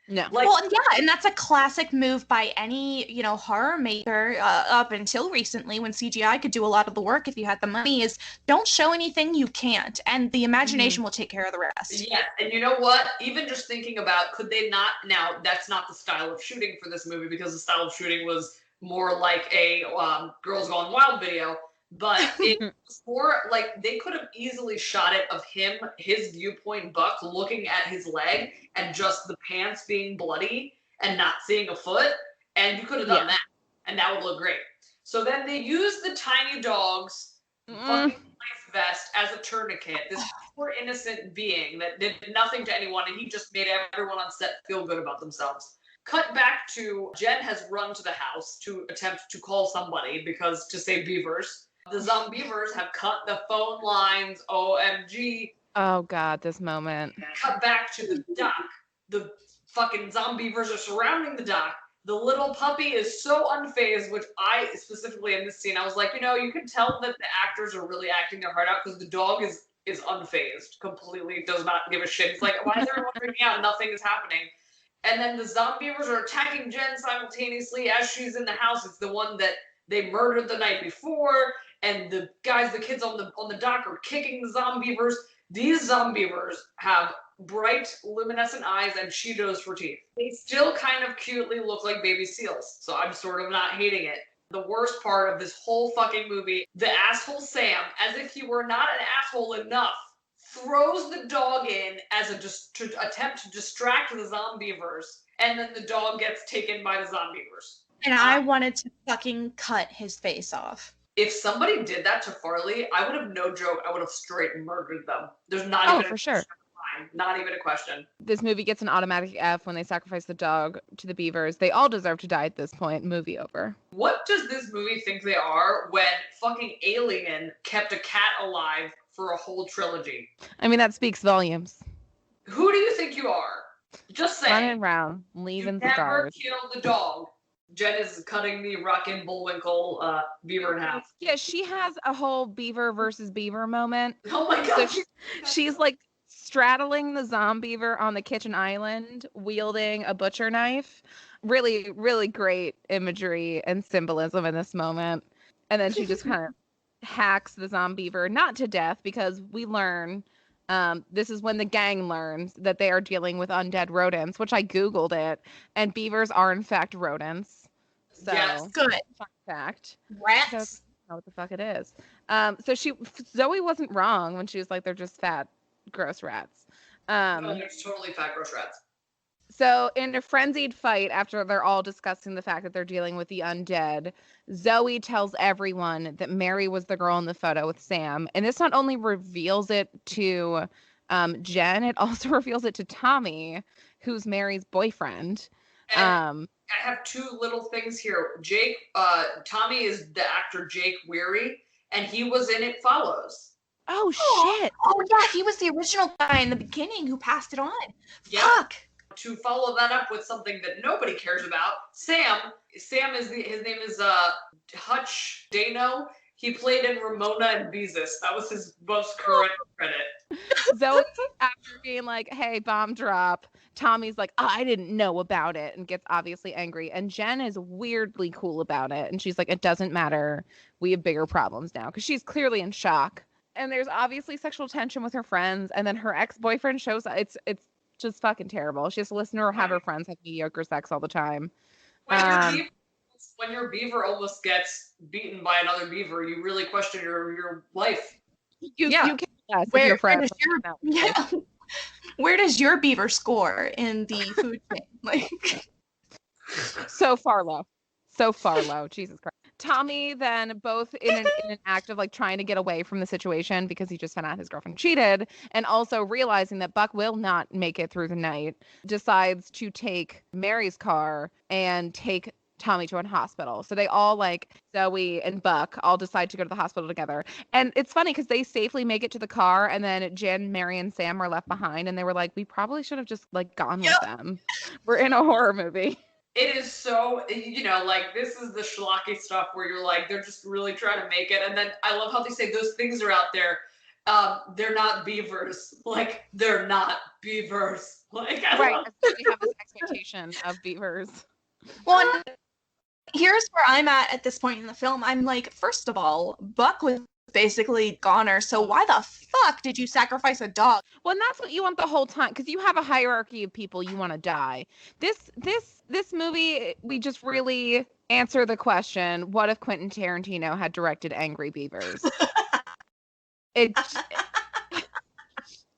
Speaker 2: No.
Speaker 3: Well, yeah, and that's a classic move by any, horror maker up until recently when CGI could do a lot of the work if you had the money, is don't show anything you can't, and the imagination will take care of the rest.
Speaker 1: Yeah, and you know what? Even just thinking about, could they not, now that's not the style of shooting for this movie because the style of shooting was more like a Girls Gone Wild video, but it was more like they could have easily shot it of him, his viewpoint, Buck, looking at his leg and just the pants being bloody and not seeing a foot, and you could have done that, and that would look great. So then they used the tiny dog's fucking life vest as a tourniquet, this poor innocent being that did nothing to anyone, and he just made everyone on set feel good about themselves. Cut back to Jen has run to the house to attempt to call somebody to save Beavers. The Zombeavers have cut the phone lines. OMG.
Speaker 2: Oh, God, this moment.
Speaker 1: Cut back to the dock. The fucking Zombeavers are surrounding the dock. The little puppy is so unfazed, which I specifically in this scene, I was like, you can tell that the actors are really acting their heart out because the dog is unfazed, completely does not give a shit. It's like, why is everyone freaking out? Nothing is happening. And then the Zombeavers are attacking Jen simultaneously as she's in the house. It's the one that they murdered the night before. And the kids on the dock are kicking the Zombeavers. These Zombeavers have bright, luminescent eyes and Cheetos for teeth. They still kind of cutely look like baby seals, so I'm sort of not hating it. The worst part of this whole fucking movie, the asshole Sam, as if he were not an asshole enough, throws the dog in as to attempt to distract the Zombeavers, and then the dog gets taken by the Zombeavers.
Speaker 3: And I wanted to fucking cut his face off.
Speaker 1: If somebody did that to Farley, I would have, no joke, I would have straight murdered them. There's not even
Speaker 2: for sure.
Speaker 1: Not even a question.
Speaker 2: This movie gets an automatic F when they sacrifice the dog to the Beavers. They all deserve to die at this point. Movie over.
Speaker 1: What does this movie think they are when fucking Alien kept a cat alive for a whole trilogy?
Speaker 2: I mean, that speaks volumes.
Speaker 1: Who do you think you are? Just saying.
Speaker 2: Running around, leaving the
Speaker 1: never killed the dog. Jen is cutting the Rockin' Bullwinkle beaver in half.
Speaker 2: Yeah, she has a whole Beaver versus Beaver moment.
Speaker 1: Oh my god.
Speaker 2: So she's like straddling the Zombeaver on the kitchen island, wielding a butcher knife. Really, really great imagery and symbolism in this moment. And then she just kind of hacks the Zombeaver, not to death, because we learn, this is when the gang learns that they are dealing with undead rodents, which I Googled it, and beavers are in fact rodents. So,
Speaker 1: yes,
Speaker 3: good.
Speaker 2: Fun fact.
Speaker 3: Rats.
Speaker 2: So, I don't know what the fuck it is. So Zoe wasn't wrong when she was like, they're just fat, gross rats.
Speaker 1: They're totally fat, gross rats.
Speaker 2: So in a frenzied fight, after they're all discussing the fact that they're dealing with the undead, Zoe tells everyone that Mary was the girl in the photo with Sam. And this not only reveals it to Jen, it also reveals it to Tommy, who's Mary's boyfriend.
Speaker 1: And I have two little things here. Tommy is the actor Jake Weary, and he was in It Follows.
Speaker 2: Oh, shit.
Speaker 3: Oh, yeah, he was the original guy in the beginning who passed it on.
Speaker 1: Yeah.
Speaker 3: Fuck.
Speaker 1: to follow that up with something that nobody cares about, Sam his name is Hutch Dano. He played in Ramona and Beezus. That was his most current credit.
Speaker 2: Zoe, after being like, hey, bomb drop, Tommy's like, oh, I didn't know about it, and gets obviously angry. And Jen is weirdly cool about it. And she's like, it doesn't matter. We have bigger problems now. Because she's clearly in shock. And there's obviously sexual tension with her friends. And then her ex-boyfriend shows up. It's just fucking terrible. She has to listen to her have her friends have mediocre sex all the time.
Speaker 1: When your beaver almost gets beaten by another beaver, you really question your life.
Speaker 2: You can your friends.
Speaker 3: Where does your beaver score in the food chain? Like,
Speaker 2: so far low. Jesus Christ. Tommy then, both in an act of like trying to get away from the situation because he just found out his girlfriend cheated, and also realizing that Buck will not make it through the night, decides to take Mary's car and take Tommy to a hospital. So they all, like Zoe and Buck, all decide to go to the hospital together. And it's funny because they safely make it to the car, and then Jen, Mary, and Sam are left behind, and they were like, we probably should have just like gone with them. We're in a horror movie.
Speaker 1: It is so, like, this is the schlocky stuff where you're like, they're just really trying to make it. And then I love how they say those things are out there. They're not beavers. Like, they're not beavers. Like,
Speaker 2: right. We have this expectation of beavers.
Speaker 3: Well, here's where I'm at this point in the film. I'm like, first of all, Buck was basically goner, so why the fuck did you sacrifice a dog?
Speaker 2: Well, and that's what you want the whole time, because you have a hierarchy of people you want to die. This movie, we just really answer the question, what if Quentin Tarantino had directed Angry Beavers?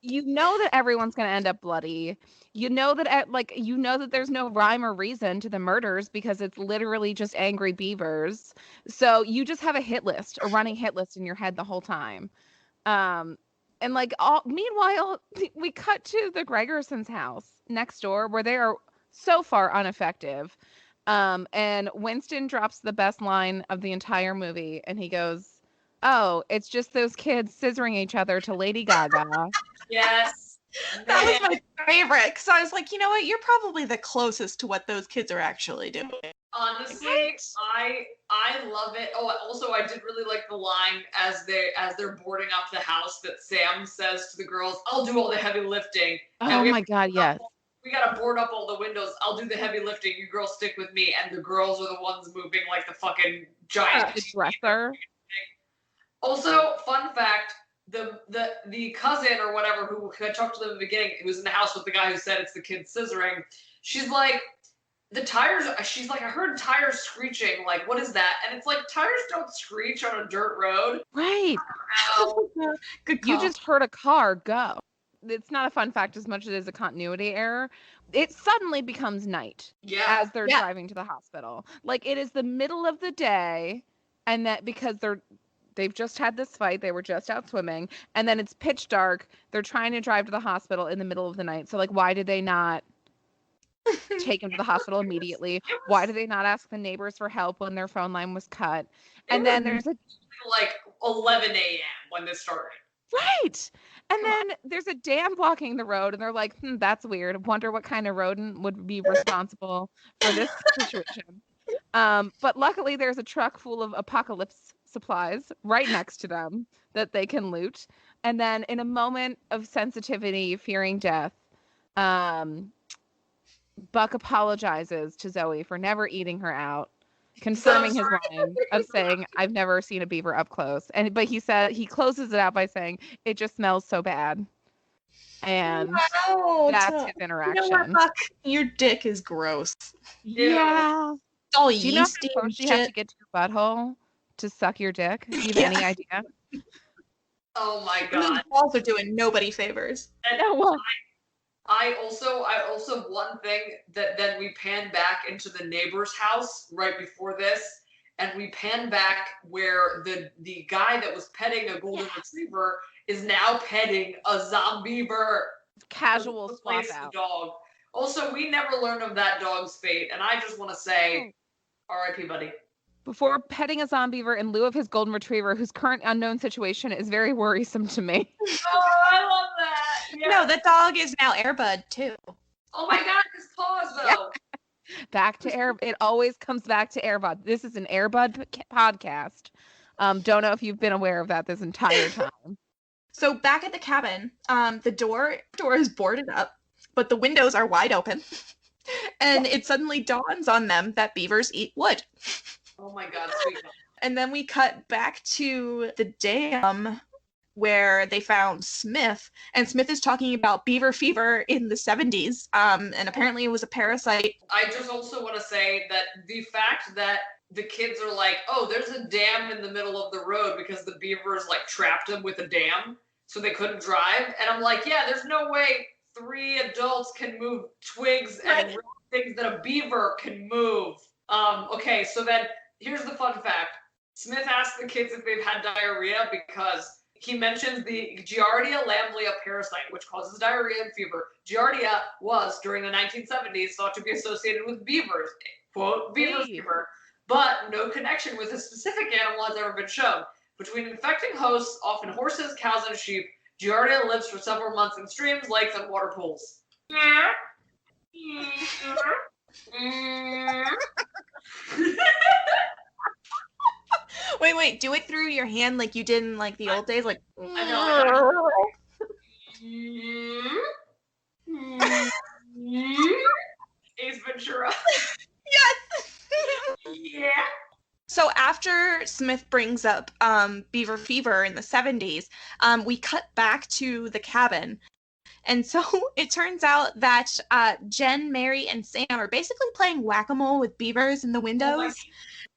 Speaker 2: You know that everyone's going to end up bloody. You know that there's no rhyme or reason to the murders because it's literally just angry beavers. So you just have a running hit list in your head the whole time. And like meanwhile, we cut to the Gregersons' house next door where they are so far ineffective. And Winston drops the best line of the entire movie, and he goes, "Oh, it's just those kids scissoring each other to Lady Gaga."
Speaker 1: Yes.
Speaker 3: That was my favorite, because I was like, you know what? You're probably the closest to what those kids are actually doing.
Speaker 1: Honestly, I love it. Oh, also, I did really like the line as they're boarding up the house that Sam says to the girls, "I'll do all the heavy lifting."
Speaker 2: Oh my God, yes.
Speaker 1: We gotta board up all the windows. I'll do the heavy lifting. You girls stick with me, and the girls are the ones moving like the fucking giant
Speaker 2: dresser.
Speaker 1: Also, fun fact. The cousin or whatever who had talked to them in the beginning, who was in the house with the guy who said it's the kids scissoring, she's like, she's like, I heard tires screeching, like, what is that? And it's like, tires don't screech on a dirt road.
Speaker 2: Right.
Speaker 3: Good call.
Speaker 2: You just heard a car go. It's not a fun fact as much as it is a continuity error. It suddenly becomes night as they're driving to the hospital. Like, it is the middle of the day, and that because they've just had this fight. They were just out swimming. And then it's pitch dark. They're trying to drive to the hospital in the middle of the night. So, like, why did they not take him to the hospital immediately? Why did they not ask the neighbors for help when their phone line was cut? And then there's
Speaker 1: like 11 a.m. when this started.
Speaker 2: Right. And then there's a dam blocking the road. And they're like, that's weird. Wonder what kind of rodent would be responsible for this situation. But luckily, there's a truck full of apocalypse supplies right next to them that they can loot. And then in a moment of sensitivity, fearing death, Buck apologizes to Zoe for never eating her out, confirming his line of saying, I've never seen a beaver up close. But he closes it out by saying, it just smells so bad. And that's his interaction.
Speaker 3: You know what, Buck? Your dick is gross.
Speaker 2: Yeah.
Speaker 3: It's all
Speaker 2: Do you know
Speaker 3: yeasty
Speaker 2: how close you have to get to your butthole to suck your dick? Do you have any idea?
Speaker 1: Oh my God.
Speaker 3: Those balls are doing nobody favors.
Speaker 1: And I also one thing that then we pan back into the neighbor's house right before this, and we pan back where the guy that was petting a golden retriever is now petting a Zombeaver.
Speaker 2: Casual swap out.
Speaker 1: Dog. Also, we never learned of that dog's fate, and I just want to say, R.I.P. buddy.
Speaker 2: Before petting a Zombeaver in lieu of his golden retriever, whose current unknown situation is very worrisome to me.
Speaker 1: Oh, I love that. Yeah.
Speaker 3: No, the dog is now Airbud too.
Speaker 1: Oh my god, his paws though.
Speaker 2: Back to Air. It always comes back to Airbud. This is an Airbud podcast. Don't know if you've been aware of that this entire time.
Speaker 3: So back at the cabin, the door is boarded up, but the windows are wide open. And it suddenly dawns on them that beavers eat wood.
Speaker 1: Oh my god, sweet.
Speaker 3: And then we cut back to the dam where they found Smith, and Smith is talking about beaver fever in the 70s, and apparently it was a parasite.
Speaker 1: I just also want to say that the fact that the kids are like, oh, there's a dam in the middle of the road because the beavers like trapped them with a dam so they couldn't drive. And I'm like, yeah, there's no way 3 adults can move twigs and things that a beaver can move. Okay, so then here's the fun fact. Smith asked the kids if they've had diarrhea because he mentions the Giardia lamblia parasite, which causes diarrhea and fever. Giardia was, during the 1970s, thought to be associated with beavers, quote, beaver fever, but no connection with a specific animal has ever been shown. Between infecting hosts, often horses, cows, and sheep, Giardia lives for several months in streams, lakes, and water pools.
Speaker 3: Wait, do it through your hand like you did in like the old days, like.
Speaker 1: I know. Ace Ventura.
Speaker 3: Yes.
Speaker 1: Yeah.
Speaker 3: So after Smith brings up beaver fever in the 70s, we cut back to the cabin. And so it turns out that Jen, Mary, and Sam are basically playing whack-a-mole with beavers in the windows.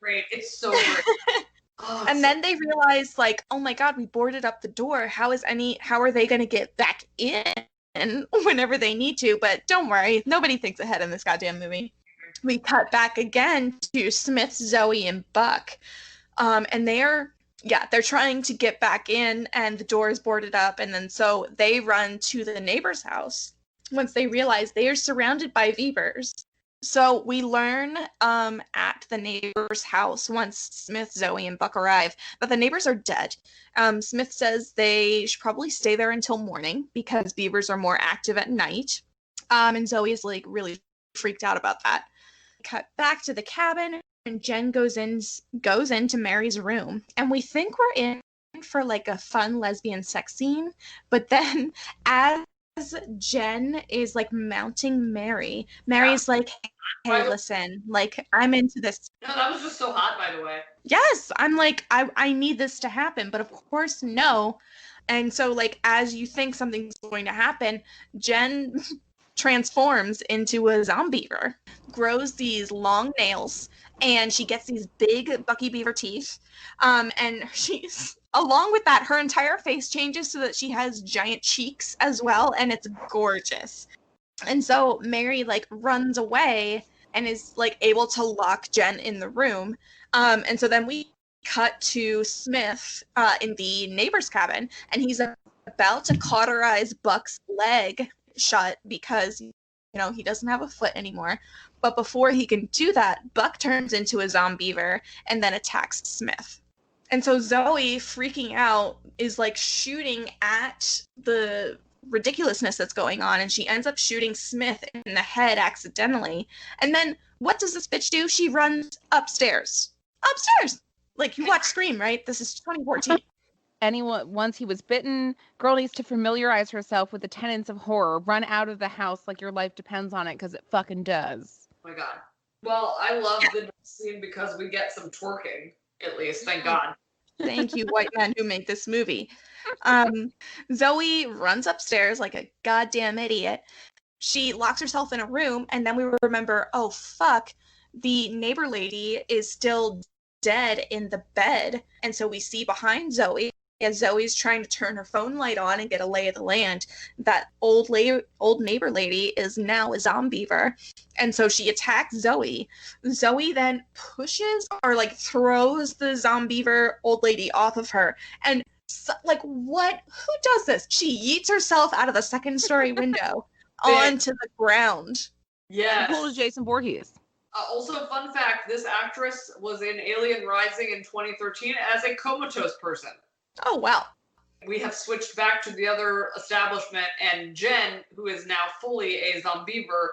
Speaker 1: Great. It's so great.
Speaker 3: Oh, and then they realize, like, oh my god, we boarded up the door. How are they going to get back in whenever they need to? But don't worry, nobody thinks ahead in this goddamn movie. We cut back again to Smith, Zoe, and Buck. And they're trying to get back in, and the door is boarded up. And then so they run to the neighbor's house once they realize they are surrounded by beavers. So we learn at the neighbor's house, once Smith, Zoe, and Buck arrive, that the neighbors are dead. Smith says they should probably stay there until morning because beavers are more active at night. And Zoe is like really freaked out about that. Cut back to the cabin, and Jen goes into Mary's room, and we think we're in for like a fun lesbian sex scene, but then as Jen is like mounting Mary's like, hey, listen, like, I'm into this.
Speaker 1: No, that was just so hot, by the way.
Speaker 3: Yes, I'm like, I need this to happen, but of course, no. And so, like, as you think something's going to happen, Jen transforms into a Zombeaver, grows these long nails, and she gets these big Bucky Beaver teeth. And she's, along with that, her entire face changes so that she has giant cheeks as well, and it's gorgeous. And so Mary, like, runs away and is, like, able to lock Jen in the room. And so then we cut to Smith in the neighbor's cabin, and he's about to cauterize Buck's leg shut because, you know, he doesn't have a foot anymore. But before he can do that, Buck turns into a Zombeaver and then attacks Smith. And so Zoe, freaking out, is, like, shooting at the ridiculousness that's going on, and she ends up shooting Smith in the head accidentally. And then what does this bitch do? She runs upstairs. Like, you watch Scream, right? This is 2014.
Speaker 2: Anyone, once he was bitten, girl needs to familiarize herself with the tenets of horror. Run out of the house like your life depends on it, because it fucking does.
Speaker 1: Oh my god. Well, I love the scene because we get some twerking, at least, thank God.
Speaker 3: Thank you, white man who made this movie. Zoe runs upstairs like a goddamn idiot. She locks herself in a room, and then we remember, oh fuck, the neighbor lady is still dead in the bed. And so we see behind Zoe, as Zoe's trying to turn her phone light on and get a lay of the land, that old neighbor lady is now a Zombeaver. And so she attacks Zoe. Zoe then pushes or like throws the Zombeaver old lady off of her. And so, like, what? Who does this? She yeets herself out of the second story window onto the ground.
Speaker 1: Yes.
Speaker 2: Cool as Jason Voorhees.
Speaker 1: Also, fun fact, this actress was in Alien Rising in 2013 as a comatose person.
Speaker 3: Oh, wow.
Speaker 1: We have switched back to the other establishment, and Jen, who is now fully a Zombeaver,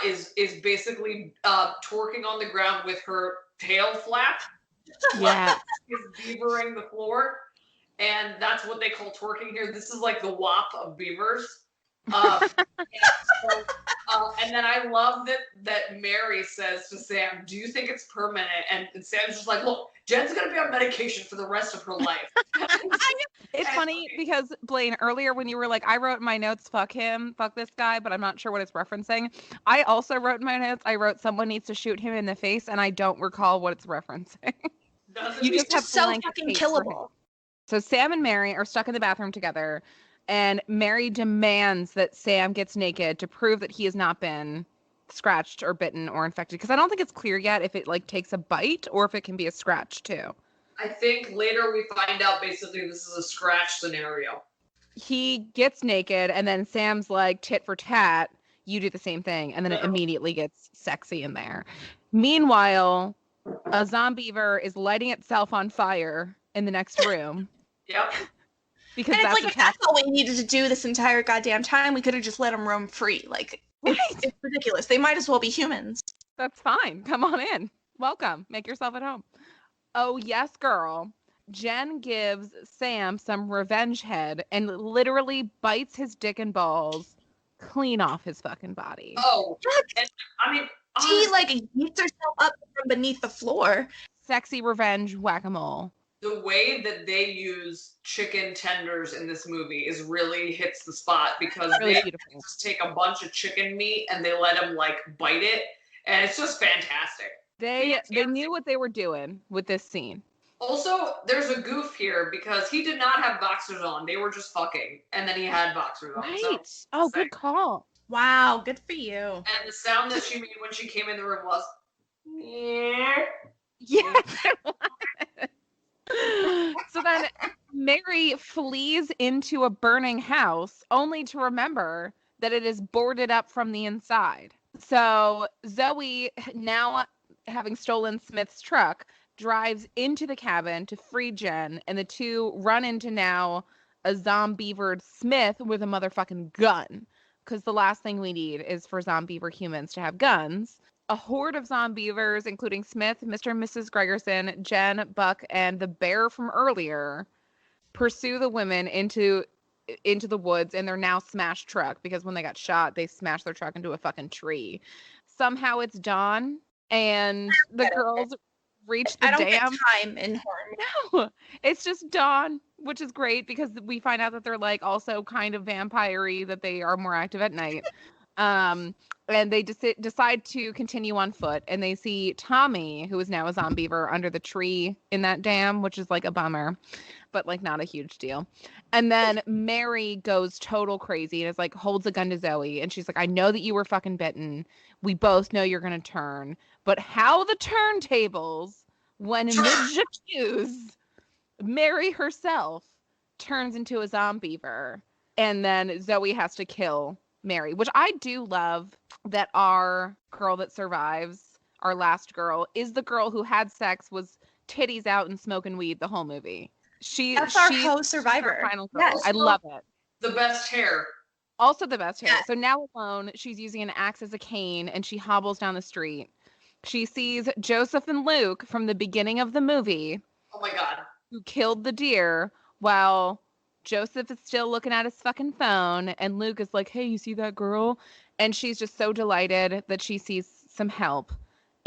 Speaker 1: is basically twerking on the ground with her tail flap.
Speaker 2: Yeah.
Speaker 1: Is beavering the floor, and that's what they call twerking here. This is like the WAP of Beavers. And then I love that Mary says to Sam, "Do you think it's permanent?" And Sam's just like, "Look, Jen's gonna be on medication for the rest of her life."
Speaker 2: It's funny because, Blaine, earlier when you were like, I wrote in my notes, fuck him, fuck this guy, but I'm not sure what it's referencing. I also wrote in my notes, I wrote someone needs to shoot him in the face, and I don't recall what it's referencing.
Speaker 1: You
Speaker 3: He's just so fucking killable.
Speaker 2: So Sam and Mary are stuck in the bathroom together, and Mary demands that Sam gets naked to prove that he has not been scratched or bitten or infected. Because I don't think it's clear yet if it like takes a bite or if it can be a scratch too.
Speaker 1: I think later we find out basically this is a scratch scenario.
Speaker 2: He gets naked, and then Sam's like, tit for tat, you do the same thing. And then it immediately gets sexy in there. Meanwhile, a Zombeaver is lighting itself on fire in the next room.
Speaker 1: Yep.
Speaker 2: Because
Speaker 3: and
Speaker 2: that's
Speaker 3: it's like, that's all we needed to do this entire goddamn time. We could have just let them roam free. Like, it's ridiculous. They might as well be humans.
Speaker 2: That's fine. Come on in. Welcome. Make yourself at home. Oh, yes, girl. Jen gives Sam some revenge head and literally bites his dick and balls clean off his fucking body.
Speaker 1: Oh, and, I mean,
Speaker 3: she like yeets herself up from beneath the floor.
Speaker 2: Sexy revenge whack-a-mole.
Speaker 1: The way that they use chicken tenders in this movie is really hits the spot because
Speaker 2: really
Speaker 1: they
Speaker 2: beautiful.
Speaker 1: just take a bunch of chicken meat and they let them like bite it, and it's just fantastic.
Speaker 2: They knew what they were doing with this scene.
Speaker 1: Also, there's a goof here because he did not have boxers on. They were just fucking, and then he had boxers on.
Speaker 2: Right.
Speaker 1: So,
Speaker 2: good call.
Speaker 3: Wow, good for you.
Speaker 1: And the sound that she made when she came in the room was,
Speaker 2: Yes, it was. So then Mary flees into a burning house only to remember that it is boarded up from the inside. So Zoe, now having stolen Smith's truck, drives into the cabin to free Jen, and the two run into now a Zombeavered Smith with a motherfucking gun. Because the last thing we need is for Zombeaver humans to have guns. A horde of Zombeavers, including Smith, Mr. and Mrs. Gregerson, Jen, Buck, and the bear from earlier, pursue the women into the woods in their now smashed truck, because when they got shot, they smashed their truck into a fucking tree. Somehow it's dawn, and the girls reach the dam.
Speaker 3: I don't get time in horror.
Speaker 2: No, it's just dawn, which is great because we find out that they're like also kind of vampire-y, that they are more active at night. And they decide to continue on foot, and they see Tommy, who is now a Zombeaver, under the tree in that dam, which is like a bummer, but like not a huge deal. And then Mary goes total crazy and is like, holds a gun to Zoe, and she's like, I know that you were fucking bitten. We both know you're gonna turn, but how the turntables when mid-jacuzzi Mary herself turns into a Zombeaver, and then Zoe has to kill Mary, which I do love that our girl that survives, our last girl, is the girl who had sex, was titties out and smoking weed the whole movie.
Speaker 3: That's our co-survivor.
Speaker 2: Final girl. Yes. I love it.
Speaker 1: The best hair.
Speaker 2: Also the best hair. Yeah. So now alone, she's using an axe as a cane, and she hobbles down the street. She sees Joseph and Luke from the beginning of the movie.
Speaker 1: Oh my God.
Speaker 2: Who killed the deer, while Joseph is still looking at his fucking phone, and Luke is like, hey, you see that girl? And she's just so delighted that she sees some help.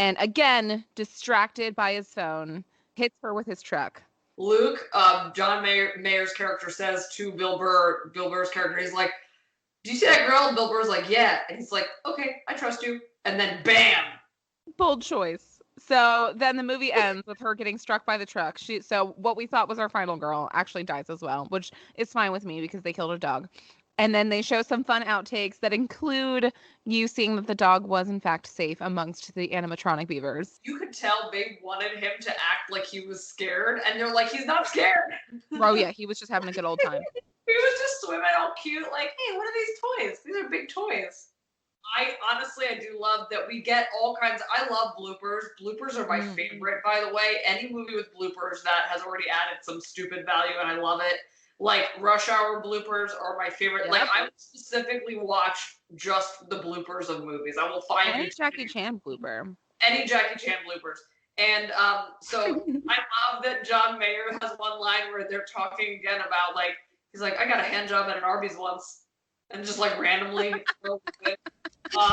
Speaker 2: And again, distracted by his phone, hits her with his truck.
Speaker 1: Luke, John Mayer's character says to Bill Burr's character, he's like, do you see that girl? And Bill Burr's like, yeah. And he's like, okay, I trust you. And then bam.
Speaker 2: Bold choice. So then the movie ends with her getting struck by the truck. So what we thought was our final girl actually dies as well, which is fine with me because they killed a dog. And then they show some fun outtakes that include you seeing that the dog was in fact safe amongst the animatronic beavers.
Speaker 1: You could tell they wanted him to act like he was scared, and they're like, he's not scared.
Speaker 2: Oh yeah, he was just having a good old time.
Speaker 1: He was just swimming all cute, like, hey, what are these toys? These are big toys. I do love that we get all kinds. I love bloopers. Bloopers are my favorite, by the way. Any movie with bloopers that has already added some stupid value, and I love it. Like Rush Hour bloopers are my favorite.
Speaker 2: Yep.
Speaker 1: Like I will specifically watch just the bloopers of movies. I will find
Speaker 2: Any Jackie Chan blooper.
Speaker 1: any Jackie Chan bloopers. And so I love that John Mayer has one line where they're talking again about like he's like, I got a hand job at an Arby's once, and just like randomly. And I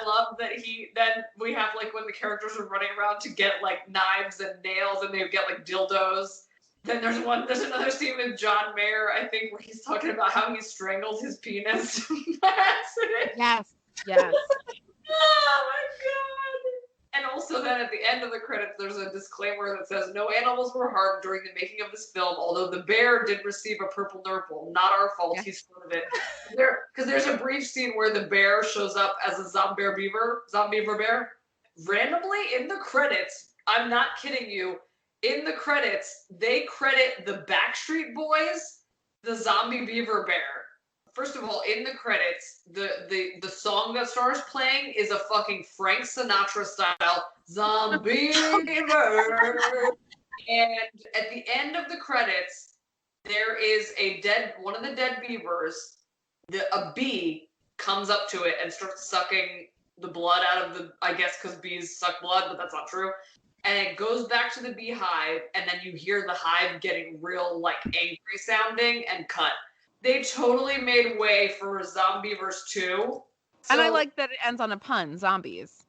Speaker 1: love that then we have like when the characters are running around to get like knives and nails, and they get like dildos. Then there's another scene with John Mayer, I think, where he's talking about how he strangled his penis by accident.
Speaker 2: Yes.
Speaker 1: Oh my god. And also then at the end of the credits, there's a disclaimer that says, no animals were harmed during the making of this film, although the bear did receive a purple nurple. Not our fault, he started it. Because there's a brief scene where the bear shows up as a Zombeaver bear. Randomly in the credits, I'm not kidding you, in the credits, they credit the Backstreet Boys, the Zombie Beaver bear. First of all, in the credits, the song that starts playing is a fucking Frank Sinatra style Zombeavers. And at the end of the credits, there is one of the dead beavers. A bee comes up to it and starts sucking the blood out of the. I guess because bees suck blood, but that's not true. And it goes back to the beehive, and then you hear the hive getting real like angry sounding and cut. They totally made way for Zombeavers 2.
Speaker 2: And I like that it ends on a pun, zombies.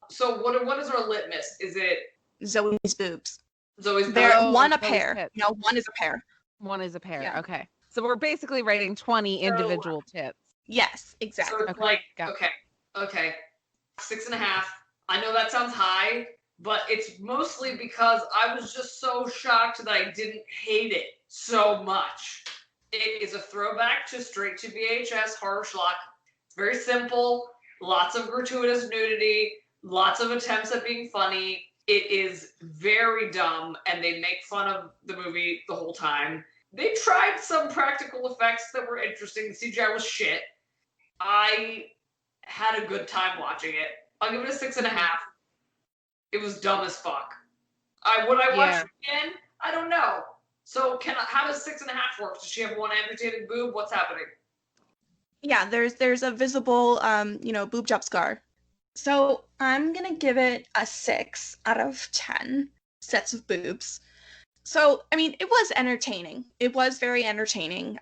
Speaker 1: So what is our litmus? Is it
Speaker 3: Zoe's boobs?
Speaker 1: Zoe's boobs?
Speaker 3: They're one a
Speaker 2: Zoe's
Speaker 3: pair.
Speaker 2: tits.
Speaker 3: No, one is a pair.
Speaker 2: One is a pair.
Speaker 3: Yeah.
Speaker 2: Okay. So we're basically rating 20 individual tits.
Speaker 3: Yes, exactly.
Speaker 1: So it's okay. 6.5. I know that sounds high, but it's mostly because I was just so shocked that I didn't hate it so much. It is a throwback to straight to VHS horror schlock. It's very simple, lots of gratuitous nudity, lots of attempts at being funny. It is very dumb, and they make fun of the movie the whole time. They tried some practical effects that were interesting. The CGI was shit. I had a good time watching it. I'll give it a 6.5. It was dumb as fuck. Would I watch it again? I don't know. So how does 6.5 work? Does she have one amputated boob? What's happening?
Speaker 3: Yeah, there's a visible boob job scar. So I'm gonna give it a 6 out of 10 sets of boobs. So I mean, it was entertaining. It was very entertaining.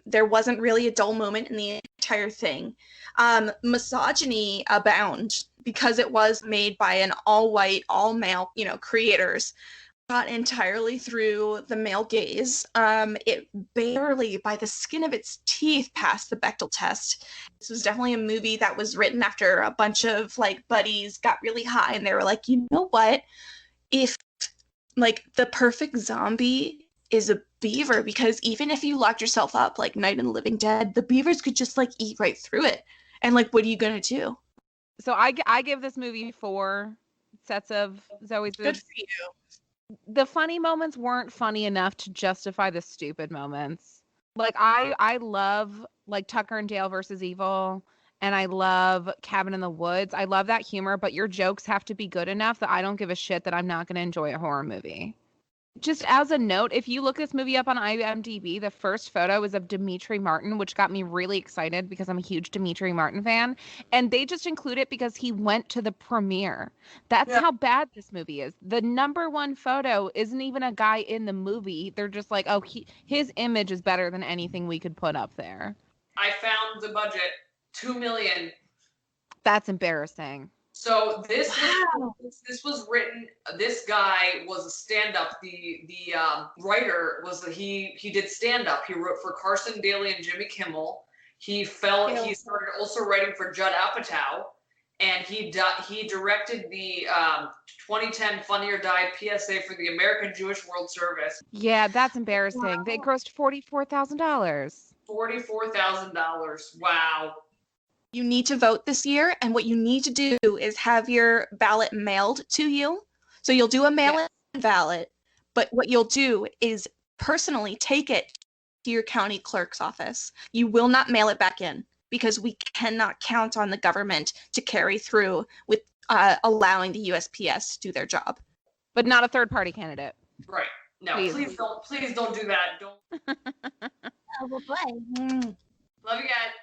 Speaker 3: There wasn't really a dull moment in the entire thing. Misogyny abound because it was made by an all-white, all-male, creators. Got entirely through the male gaze. It barely, by the skin of its teeth, passed the Bechdel test. This was definitely a movie that was written after a bunch of buddies got really high, and they were like, you know what? If the perfect zombie is a beaver, because even if you locked yourself up like Night in the Living Dead, the beavers could just eat right through it. And what are you gonna do?
Speaker 2: So I give this movie 4 sets of Zoe's boobs.
Speaker 3: Good for you.
Speaker 2: The funny moments weren't funny enough to justify the stupid moments. I love Tucker and Dale versus Evil, and I love Cabin in the Woods. I love that humor, but your jokes have to be good enough that I don't give a shit that I'm not going to enjoy a horror movie. Just as a note, if you look this movie up on IMDb, the first photo is of Demetri Martin, which got me really excited because I'm a huge Demetri Martin fan. And they just include it because he went to the premiere. That's how bad this movie is. The number one photo isn't even a guy in the movie. They're just like, oh, his image is better than anything we could put up there.
Speaker 1: I found the budget, $2 million.
Speaker 2: That's embarrassing.
Speaker 1: So this was written. This guy was a stand-up. The writer was he did stand-up. He wrote for Carson Daly and Jimmy Kimmel. He started also writing for Judd Apatow, and he directed the 2010 Funny or Die PSA for the American Jewish World Service.
Speaker 2: Yeah, that's embarrassing. Wow. They grossed $44,000.
Speaker 1: $44,000. Wow.
Speaker 3: You need to vote this year, and what you need to do is have your ballot mailed to you. So you'll do a mail-in ballot, but what you'll do is personally take it to your county clerk's office. You will not mail it back in because we cannot count on the government to carry through with allowing the USPS to do their job.
Speaker 2: But not a third-party candidate.
Speaker 1: Right. No, please don't do that. Don't.
Speaker 3: Oh, we'll play.
Speaker 1: Love you guys.